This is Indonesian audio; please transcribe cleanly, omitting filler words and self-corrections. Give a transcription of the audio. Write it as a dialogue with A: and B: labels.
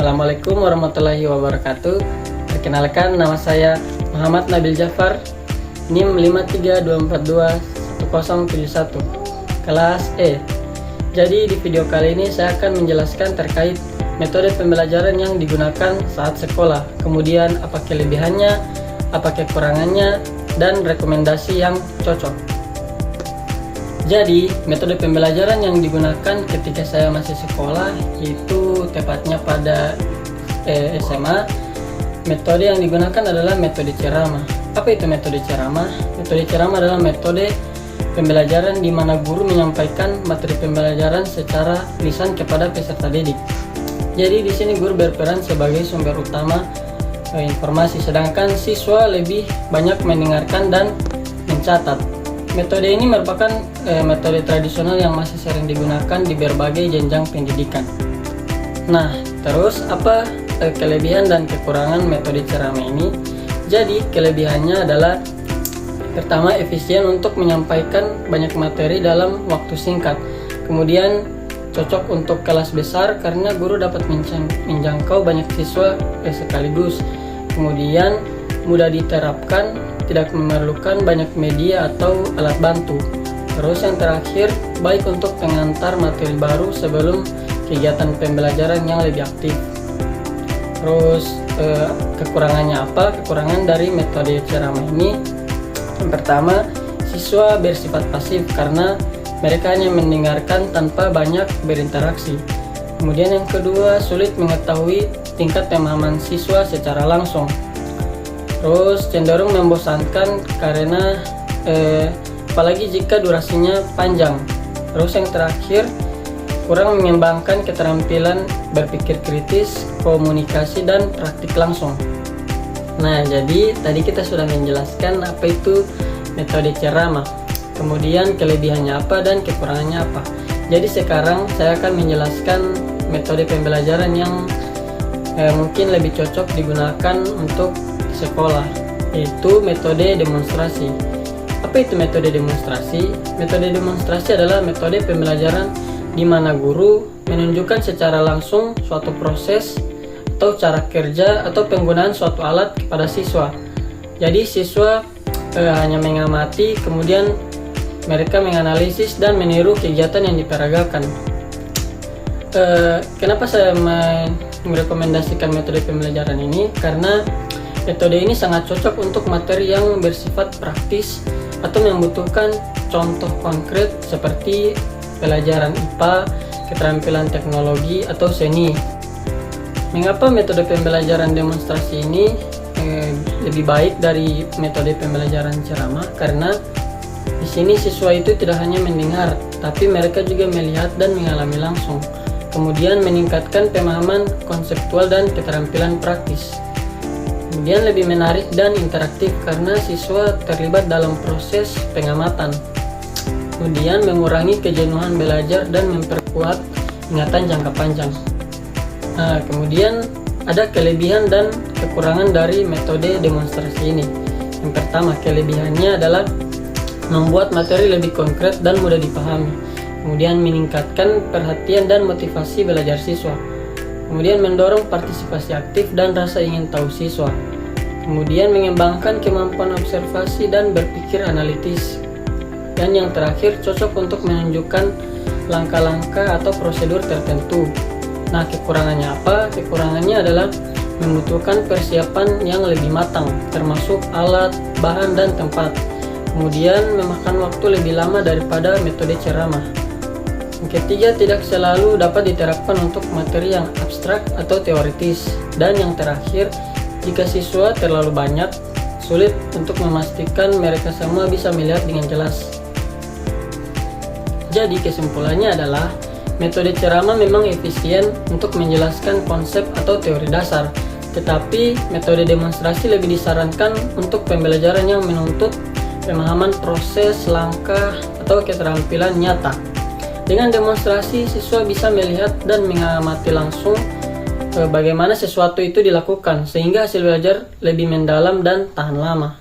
A: Assalamualaikum warahmatullahi wabarakatuh. Perkenalkan, nama saya Muhammad Nabil Jafar, NIM 532421071, kelas E. Jadi di video kali ini saya akan menjelaskan terkait metode pembelajaran yang digunakan saat sekolah, kemudian apa kelebihannya, apa kekurangannya, dan rekomendasi yang cocok. Jadi, metode pembelajaran yang digunakan ketika saya masih sekolah, itu tepatnya pada SMA, metode yang digunakan adalah metode ceramah. Apa itu metode ceramah? Metode ceramah adalah metode pembelajaran di mana guru menyampaikan materi pembelajaran secara lisan kepada peserta didik. Jadi di sini guru berperan sebagai sumber utama informasi, sedangkan siswa lebih banyak mendengarkan dan mencatat. Metode ini merupakan metode tradisional yang masih sering digunakan di berbagai jenjang pendidikan. Nah, terus apa kelebihan dan kekurangan metode ceramah ini? Jadi, kelebihannya adalah pertama, efisien untuk menyampaikan banyak materi dalam waktu singkat. Kemudian, cocok untuk kelas besar karena guru dapat menjangkau banyak siswa sekaligus. Kemudian, mudah diterapkan, tidak memerlukan banyak media atau alat bantu. Terus yang terakhir, baik untuk pengantar materi baru sebelum kegiatan pembelajaran yang lebih aktif. Terus kekurangannya apa? Kekurangan dari metode ceramah ini, yang pertama, siswa bersifat pasif karena mereka hanya mendengarkan tanpa banyak berinteraksi. Kemudian yang kedua, sulit mengetahui tingkat pemahaman siswa secara langsung. Terus cenderung membosankan karena apalagi jika durasinya panjang. Terus yang terakhir, kurang mengembangkan keterampilan berpikir kritis, komunikasi, dan praktik langsung. Nah, jadi tadi kita sudah menjelaskan apa itu metode ceramah, kemudian kelebihannya apa dan kekurangannya apa. Jadi sekarang saya akan menjelaskan metode pembelajaran yang mungkin lebih cocok digunakan untuk sekolah, yaitu metode demonstrasi. Apa itu metode demonstrasi? Metode demonstrasi adalah metode pembelajaran di mana guru menunjukkan secara langsung suatu proses atau cara kerja atau penggunaan suatu alat kepada siswa. Jadi siswa hanya mengamati, kemudian mereka menganalisis dan meniru kegiatan yang diperagakan. Kenapa saya merekomendasikan metode pembelajaran ini? Karena metode ini sangat cocok untuk materi yang bersifat praktis atau membutuhkan contoh konkret seperti pelajaran IPA, keterampilan teknologi, atau seni. Mengapa metode pembelajaran demonstrasi ini lebih baik dari metode pembelajaran ceramah? Karena di sini siswa itu tidak hanya mendengar, tapi mereka juga melihat dan mengalami langsung. Kemudian meningkatkan pemahaman konseptual dan keterampilan praktis. Kemudian lebih menarik dan interaktif karena siswa terlibat dalam proses pengamatan. Kemudian mengurangi kejenuhan belajar dan memperkuat ingatan jangka panjang. Nah, kemudian ada kelebihan dan kekurangan dari metode demonstrasi ini. Yang pertama, kelebihannya adalah membuat materi lebih konkret dan mudah dipahami. Kemudian meningkatkan perhatian dan motivasi belajar siswa. Kemudian mendorong partisipasi aktif dan rasa ingin tahu siswa. Kemudian mengembangkan kemampuan observasi dan berpikir analitis. Dan yang terakhir, cocok untuk menunjukkan langkah-langkah atau prosedur tertentu. Nah, kekurangannya apa? Kekurangannya adalah membutuhkan persiapan yang lebih matang, termasuk alat, bahan, dan tempat. Kemudian memakan waktu lebih lama daripada metode ceramah. Yang ketiga, tidak selalu dapat diterapkan untuk materi yang abstrak atau teoritis. Dan yang terakhir, jika siswa terlalu banyak, sulit untuk memastikan mereka semua bisa melihat dengan jelas. Jadi kesimpulannya adalah metode ceramah memang efisien untuk menjelaskan konsep atau teori dasar, tetapi metode demonstrasi lebih disarankan untuk pembelajaran yang menuntut pemahaman proses, langkah, atau keterampilan nyata. Dengan demonstrasi, siswa bisa melihat dan mengamati langsung bagaimana sesuatu itu dilakukan, sehingga hasil belajar lebih mendalam dan tahan lama.